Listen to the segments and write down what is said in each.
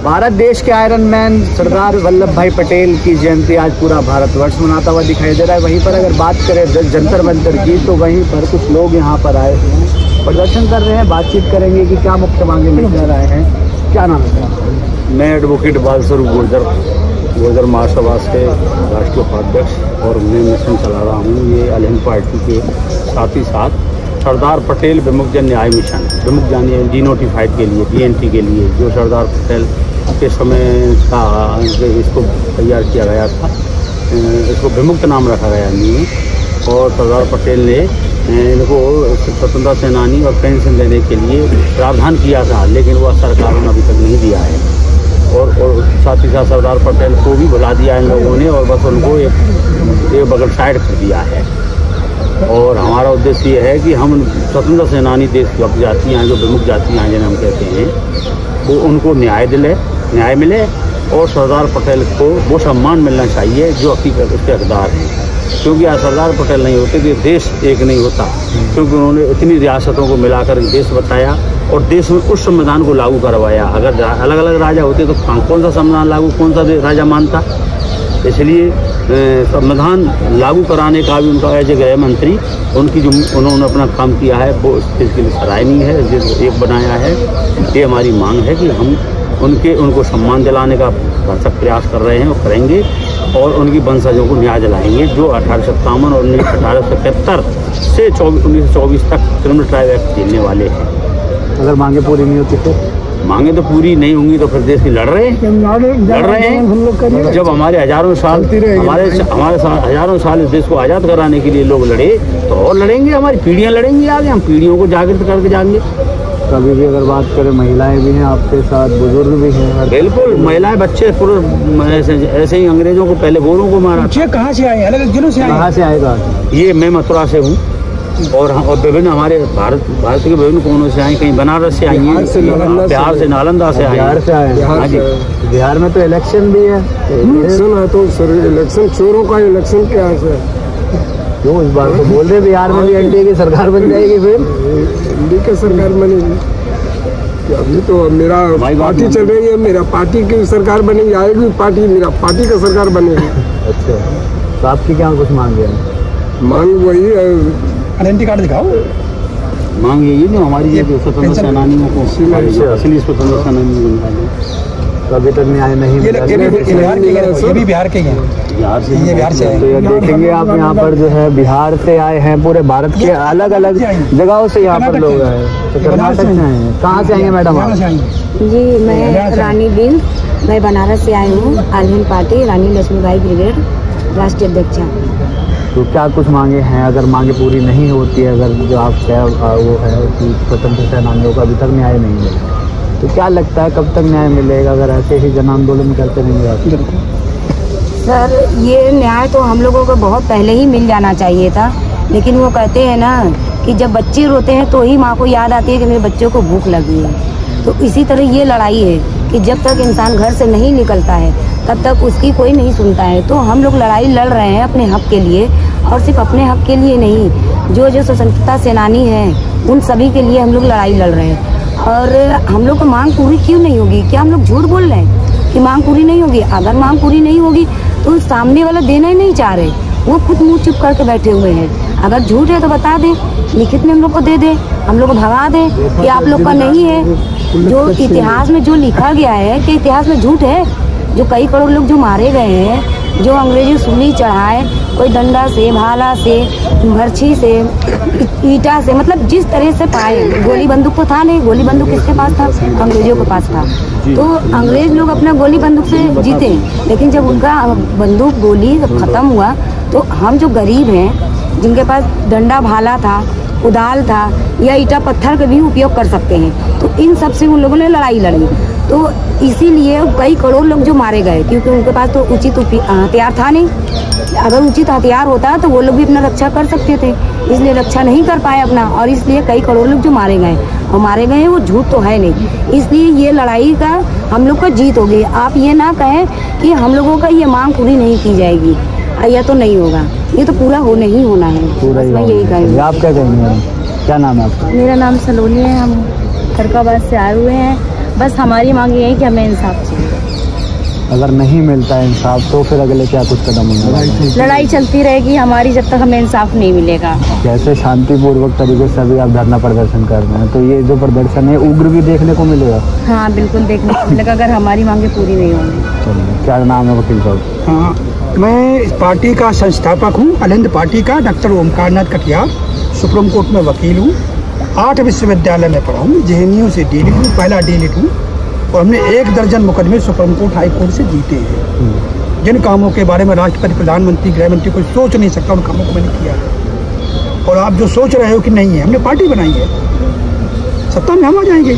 भारत देश के iron man Sardar Vallabh भाई पटेल की जयंती आज पूरा भारतवर्ष मनाता हुआ दिखाई दे रहा है। वहीं पर अगर बात करें जंतर मंतर की, तो वहीं पर कुछ लोग यहाँ पर आए हैं, प्रदर्शन कर रहे हैं। बातचीत करेंगे कि क्या मुख्य मांगे लेकर आए हैं। क्या नाम है? मैं एडवोकेट बालस्वरूप गुर्जर महासभा से राष्ट्रीय उपाध्यक्ष और मैं मिशन चला रहा हूँ। ये अल हिंद पार्टी के साथ ही साथ सरदार पटेल विमुक्तजन न्याय मिशन, विमुक्तजन डिनोटिफाइड के लिए, DNT के लिए, जो सरदार पटेल के समय का इसको तैयार किया गया था, इसको विमुक्त नाम रखा गया नहीं। और सरदार पटेल ने इनको स्वतंत्रता सेनानी और पेंशन देने के लिए प्रावधान किया था, लेकिन वह सरकारों ने अभी तक नहीं दिया है। और साथ ही साथ सरदार पटेल को भी भुला दिया इन लोगों ने और बस उनको एक बगल साइड कर दिया है। और हमारा उद्देश्य ये है कि हम स्वतंत्रता सेनानी देशभक्त जातियाँ हैं, जो विमुक्त जातियाँ हैं जिन्हें हम कहते हैं, वो उनको न्याय मिले और सरदार पटेल को वो सम्मान मिलना चाहिए जो हकीकत उसके हकदार हैं। क्योंकि आज सरदार पटेल नहीं होते तो देश एक नहीं होता, क्योंकि उन्होंने इतनी रियासतों को मिलाकर देश बताया और देश में उस संविधान को लागू करवाया। अगर अलग अलग राजा होते तो कौन सा संविधान लागू, कौन सा राजा मानता। इसलिए संविधान लागू कराने का भी उनका एज ए गृह मंत्री उनकी जो उन्होंने अपना काम किया है वो इसके लिए सराहनीय है। जिस एक बनाया है, ये हमारी मांग है कि हम उनको सम्मान दिलाने का भरसक प्रयास कर रहे हैं और करेंगे और उनकी वंशजों को न्याय दिलाएंगे जो 1857 और 1871 से 1924 तक क्रिमिनल ट्राइब एक्ट झेलने वाले हैं। अगर मांगे पूरी नहीं होती तो? मांगे तो पूरी नहीं होंगी तो फिर देश की लड़ रहे हैं। जब हमारे हजारों साल हजारों साल इस देश को आज़ाद कराने के लिए लोग लड़े तो और लड़ेंगे, हमारी पीढ़ियाँ लड़ेंगी आगे, हम पीढ़ियों को जागृत करके जाएंगे। कभी भी अगर बात करें, महिलाएं भी हैं आपके साथ, बुजुर्ग भी हैं। बिल्कुल, महिलाएं, बच्चे पूरे ऐसे ही अंग्रेजों को पहले गोरों को मारा। कहाँ से आए? अलग जिलों से आए? कहाँ से आएगा? ये मैं मथुरा से हूँ और विभिन्न हमारे भारत के विभिन्न कोनों से आए, कहीं बनारस से आई हैं, बिहार से, नालंदा से आए। बिहार से आए? हाँ जी। बिहार में तो इलेक्शन भी है। इलेक्शन है तो सर, इलेक्शन चोरों का इलेक्शन क्या है? क्यों इस बार तो बोल रहे बिहार में भी एनडीए की सरकार बन जाएगी? फिर एनडीए की सरकार बनेगी। अभी तो मेरा पार्टी चल रही है, मेरा पार्टी की सरकार बनेगी, आएगी पार्टी, मेरा पार्टी का सरकार बनेगी। अच्छा, तो आपकी क्या कुछ मांग है? मांग वही है, आइडेंटिटी कार्ड दिखाओ। मांग यही ना हमारी स्वतंत्रता सेनानियों को, असली स्वतंत्रता सेनानियों को अभी तक न्याय नहीं मिला। ये भी बिहार के हैं। बिहार से तो ये देखेंगे आप, यहाँ पर जो है बिहार से आए हैं, पूरे भारत के अलग अलग जगहों से यहाँ पर लोग आए हैं। तो कर्नाटक से आए हैं। कहाँ से आएंगे मैडम आप? जी, मैं रानी बिंद, मैं बनारस से आई हूँ। अल हिंद पार्टी रानी लक्ष्मीबाई ब्रिगेड राष्ट्रीय अध्यक्ष। तो क्या कुछ मांगे हैं? अगर मांगे पूरी नहीं होती है, अगर जो आप वो है कि स्वतंत्र सेनानियों का अभी तक न्याय नहीं मिला, तो क्या लगता है कब तक न्याय मिलेगा अगर ऐसे ही जन आंदोलन करते नहीं? सर, ये न्याय तो हम लोगों को बहुत पहले ही मिल जाना चाहिए था, लेकिन वो कहते हैं ना कि जब बच्चे रोते हैं तो ही माँ को याद आती है कि मेरे बच्चों को भूख लगी है। तो इसी तरह ये लड़ाई है कि जब तक इंसान घर से नहीं निकलता है तब तक उसकी कोई नहीं सुनता है। तो हम लोग लड़ाई लड़ रहे हैं अपने हक के लिए, और सिर्फ अपने हक के लिए नहीं, जो स्वतंत्रता सेनानी हैं उन सभी के लिए हम लोग लड़ाई लड़ रहे हैं। और हम लोग को मांग पूरी क्यों नहीं होगी? क्या हम लोग झूठ बोल रहे हैं कि मांग पूरी नहीं होगी? अगर मांग पूरी नहीं होगी तो सामने वाला देना ही नहीं चाह रहे, वो खुद मुंह चुप करके बैठे हुए हैं। अगर झूठ है तो बता दे, लिखित में हम लोग को दे दे, हम लोग को भगा दे कि आप लोग का नहीं है। जो इतिहास में जो लिखा गया है कि इतिहास में झूठ है। जो कई करोड़ लोग जो मारे गए हैं, जो अंग्रेजी सूली चढ़ाए, कोई डंडा से, भाला से, भरछी से, ईटा से, मतलब जिस तरह से पाए। गोली बंदूक तो था नहीं, गोली बंदूक किसके पास था? अंग्रेजों के पास था। तो अंग्रेज लोग अपना गोली बंदूक से जीते, लेकिन जब उनका बंदूक गोली खत्म हुआ तो हम जो गरीब हैं, जिनके पास डंडा भाला था, कुदाल था या ईटा पत्थर का भी उपयोग कर सकते हैं, तो इन सब से उन लोगों ने लड़ाई लड़ी। तो इसीलिए कई करोड़ लोग जो मारे गए, क्योंकि उनके पास तो उचित हथियार था नहीं। अगर उचित हथियार होता तो वो लोग भी अपना रक्षा कर सकते थे, इसलिए रक्षा नहीं कर पाए अपना, और इसलिए कई करोड़ लोग जो मारे गए, और मारे गए वो झूठ तो है नहीं। इसलिए ये लड़ाई का हम लोग का जीत होगी। आप ये ना कहें कि हम लोगों का ये मांग पूरी नहीं की जाएगी, यह तो नहीं होगा, ये तो पूरा होना ही होना है। बस मैं यही कहूँगी। आप क्या कहेंगे? क्या नाम है आपका? मेरा नाम सलोनी है, हम फरकाबाद से आए हुए हैं। बस हमारी मांग ये है कि हमें इंसाफ चाहिए। अगर नहीं मिलता है इंसाफ तो फिर अगले क्या कुछ कदम होंगे? लड़ाई चलती रहेगी हमारी जब तक हमें इंसाफ नहीं मिलेगा। जैसे शांतिपूर्वक तरीके से अभी आप धरना प्रदर्शन कर रहे हैं, तो ये जो प्रदर्शन है उग्र भी देखने को मिलेगा? हाँ बिल्कुल देखने को मिलेगा, अगर हमारी मांगे पूरी नहीं होंगी। चलिए, क्या नाम है वकील साहब? हाँ, मैं इस पार्टी का संस्थापक हूँ, अलिंद पार्टी का। Doctor Omkar Nath Katiyar, supreme court में वकील हूँ। 8 विश्वविद्यालय में पढ़ा हूँ, JNU से D.Litt हूँ, पहला D.Litt हूँ। और हमने 1 दर्जन मुकदमे सुप्रीम कोर्ट हाई कोर्ट से जीते हैं। जिन कामों के बारे में राष्ट्रपति, प्रधानमंत्री, गृह मंत्री कोई सोच नहीं सकता, उन कामों को मैंने किया है। और आप जो सोच रहे हो कि नहीं है, हमने पार्टी बनाई है, सत्ता में हम आ जाएंगे।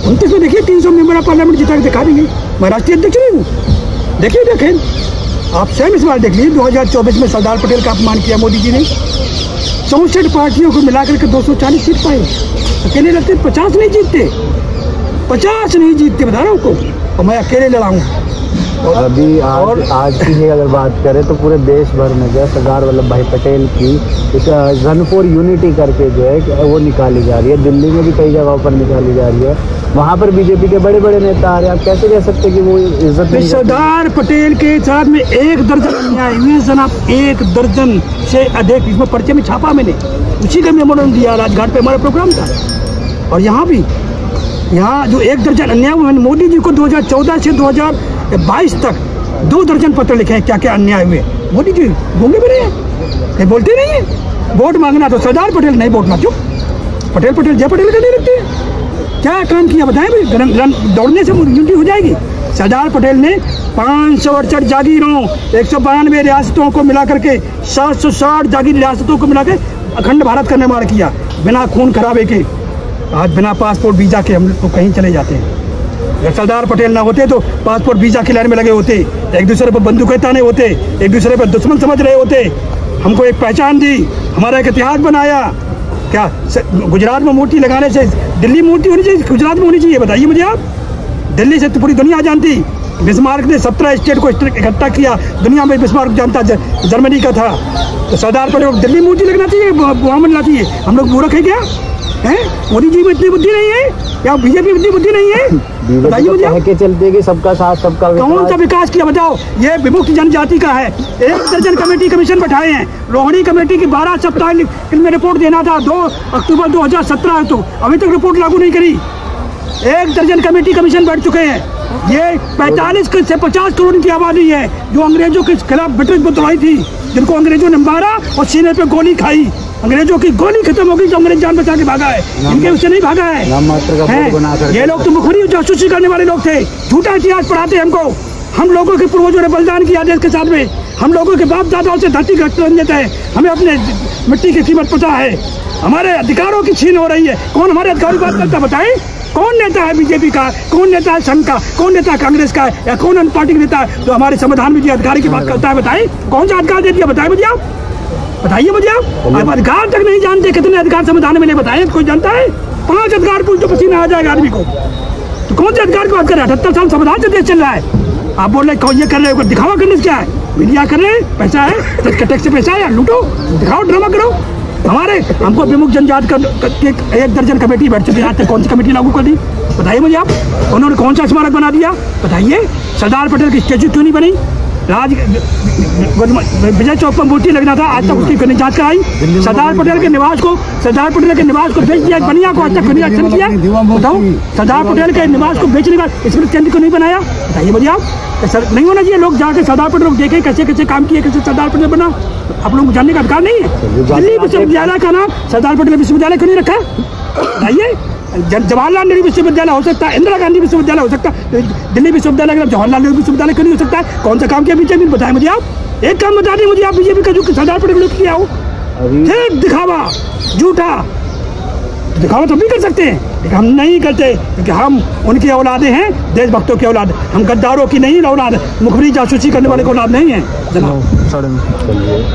29 में देखिए 300 मेंबर ऑफ पार्लियामेंट जिता के दिखा देंगे। मैं राष्ट्रीय अध्यक्ष नहीं हूँ, देखिए देखें आप स्वयं इस बार देख लीजिए। 2024 में सरदार पटेल का अपमान किया मोदी जी ने। 64 पार्टियों को मिलाकर के 240 सीट पाए, अकेले लगते 50 नहीं जीतते, 50 नहीं जीतते, बता रहा हूँ को, और मैं अकेले लड़ा हूँ। और अभी आज की अगर बात करें तो पूरे देश भर में जो है सरदार वल्लभ भाई पटेल की एक रन फॉर यूनिटी करके जो है वो निकाली जा रही है। दिल्ली में भी कई जगहों पर निकाली जा रही है, वहाँ पर बीजेपी के बड़े बड़े नेता आ रहे हैं। आप कैसे कह सकते हैं कि वो इज्जत नहीं? सरदार पटेल के साथ में 1 दर्जन अन्याय हुए जनाब, 1 दर्जन से अधिक। इसमें पर्चे में छापा मैंने, उसी का मेमोरेंडम दिया, राजघाट पे हमारा प्रोग्राम था। और यहाँ भी, यहाँ जो 1 दर्जन अन्याय हुए, मोदी जी को 2014 से 2022 तक 2 दर्जन पत्र लिखे हैं क्या क्या अन्याय हुए। मोदी जी गूंगे भी नहीं है, कहीं बोलते नहीं है। वोट मांगना तो सरदार पटेल, नहीं वोट ना चुप, पटेल पटेल जय पटेल करते रखते हैं। क्या काम किया बताएं भाई? दौड़ने से यूनिटी हो जाएगी? सरदार पटेल ने 568 जागीरों, 192 रियासतों को मिला करके 760 जागीर रियासतों को मिला के अखंड भारत का निर्माण किया, बिना खून खराबे के। आज बिना पासपोर्ट वीजा के हम लोग तो कहीं चले जाते हैं। अगर सरदार पटेल ना होते तो पासपोर्ट वीजा की लाइन में लगे होते, एक दूसरे पर बंदूकें ताने होते, एक दूसरे पर दुश्मन समझ रहे होते। हमको एक पहचान दी, हमारा एक इतिहास बनाया। क्या गुजरात में मूर्ति लगाने से दिल्ली मूर्ति होनी चाहिए, गुजरात में होनी चाहिए? बताइए मुझे आप। दिल्ली से तो पूरी दुनिया जानती। बिस्मार्क ने 17 स्टेट को इकट्ठा किया, दुनिया में बिस्मार्क जानता, जर्मनी का था। तो सरदार पटेल दिल्ली मूर्ति लगना चाहिए, वहाँ बनना चाहिए। हम लोग मूर्ख है क्या? मोदी जी में इतनी बुद्धि नहीं है या बीजेपी में इतनी बुद्धि नहीं है? बताइए मुझे। कह के चलते कि सबका साथ सबका विकास। कौन सा विकास किया बताओ? ये विमुक्त जनजाति का है। 1 दर्जन कमेटी कमीशन बैठाए हैं। रोहिणी कमेटी की 12 सप्ताह में रिपोर्ट देना था, 2 अक्टूबर 2017 तो अभी तक रिपोर्ट लागू नहीं करी। 1 दर्जन कमेटी कमीशन बैठ चुके हैं। ये 45 से 50 करोड़ की आबादी है जो अंग्रेजों के खिलाफ ब्रिटिश बतलाई थी, जिनको अंग्रेजों ने मारा और सीने पे गोली खाई। अंग्रेजों की गोली खत्म हो गई तो अंग्रेज जान बचा के भागा है, इनके उससे नहीं भागा है। ये लोग तो मुखरी जासूसी करने वाले लोग थे, झूठा इतिहास पढ़ाते हमको। हम लोगों के पूर्वजों ने बलिदान किया देश के साथ में, हम लोगों के बाप दादाओं से धरती का देते हैं, हमें अपने मिट्टी की कीमत पता है। हमारे अधिकारों की छीन हो रही है। कौन हमारे अधिकारों की बात करता बताए? कौन नेता है बीजेपी का, कौन नेता है संघ का, कौन नेता है कांग्रेस का, या कौन अन्य पार्टी का नेता है जो हमारे संविधान में जो अधिकार की बात करता है? बताए कौन सा अधिकार दे दिया? बताए मुझे आप, बताइए मुझे आप अधिकार तक नहीं जानते कितने अधिकार संविधान में नहीं बताए? कोई जानता है? 5 अधिकार पूछ तो पसीना आ जाएगा आदमी को। तो कौन से अधिकार की बात कर रहे हैं? 78 साल संविधान से देश चल रहा है। आप बोल रहे ये कर रहे हो, दिखावा करने से क्या है? मीडिया कर रहे हैं, पैसा है, टैक्स से पैसा है, लूटो, दिखाओ, ड्रामा करो। हमारे हमको विमुक्त जनजाति का 1 दर्जन कमेटी बैठ चुकी है, आज तक कौन सी कमेटी लागू कर दी? बताइए मुझे आप। उन्होंने कौन सा स्मारक बना दिया? बताइए। सरदार पटेल की स्टेचू क्यों नहीं बनी? विजय चौक पर मूर्ति लगना था, आज तक उसकी क्यों नहीं जांच कराई? सरदार पटेल के निवास को बेच दिया, बनिया को आज तक क्यों नहीं एक्शन किया? बताओ। सरदार पटेल के निवास को बेचने का स्मृति केंद्र क्यों नहीं बनाया? बताइए मुझे आप। नहीं होना चाहिए? लोग जाके सरदार पटेल लोग देखें कैसे कैसे काम किए, कैसे सरदार पटेल बना। आप लोग जानने का अधिकार नहीं है? दिल्ली विश्वविद्यालय का नाम सरदार पटेल विश्वविद्यालय क्यों नहीं रखा? बताइए। जवाहरलाल नेहरू विश्वविद्यालय हो सकता है, इंदिरा गांधी विश्वविद्यालय हो सकता है, दिल्ली विश्वविद्यालय का जवाहरलाल नेहरू विश्वविद्यालय क्यों नहीं हो सकता है? कौन सा काम किया बीजेपी? बताएं मुझे आप। एक काम बता दें मुझे आप बीजेपी का जो सरदार पटेल ने किया हो। फिर दिखावा झूठा दिखावा तो भी कर सकते हैं, लेकिन हम नहीं करते क्योंकि हम उनकी औलादे हैं, देशभक्तों की औलाद। हम गद्दारों की नहीं औलाद, मुखबिरी जासूसी करने वाले की औलाद नहीं है जनाब।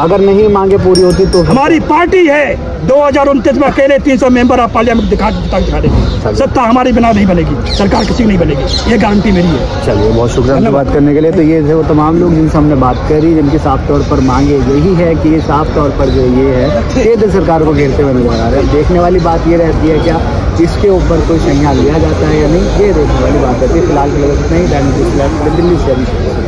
अगर नहीं मांगे पूरी होती तो हमारी पार्टी है 2029 में अकेले 300 मेंबर ऑफ पार्लियामेंट दिखा देगी। सत्ता हमारी बिना नहीं बनेगी, सरकार किसी की नहीं बनेगी, ये गारंटी मेरी है। चलिए, बहुत शुक्रिया बात करने के लिए। तो ये थे वो तमाम लोग जिनसे हमने बात करी, जिनकी साफ तौर पर मांगे यही है कि ये साफ तौर पर जो ये है केंद्र सरकार को घेरते हुए नजर आ रहे हैं। देखने वाली बात ये रहती है क्या इसके ऊपर कोई संज्ञान लिया जाता है या नहीं, ये देखने वाली बात है। फिलहाल के लिए इतना ही। दिल्ली से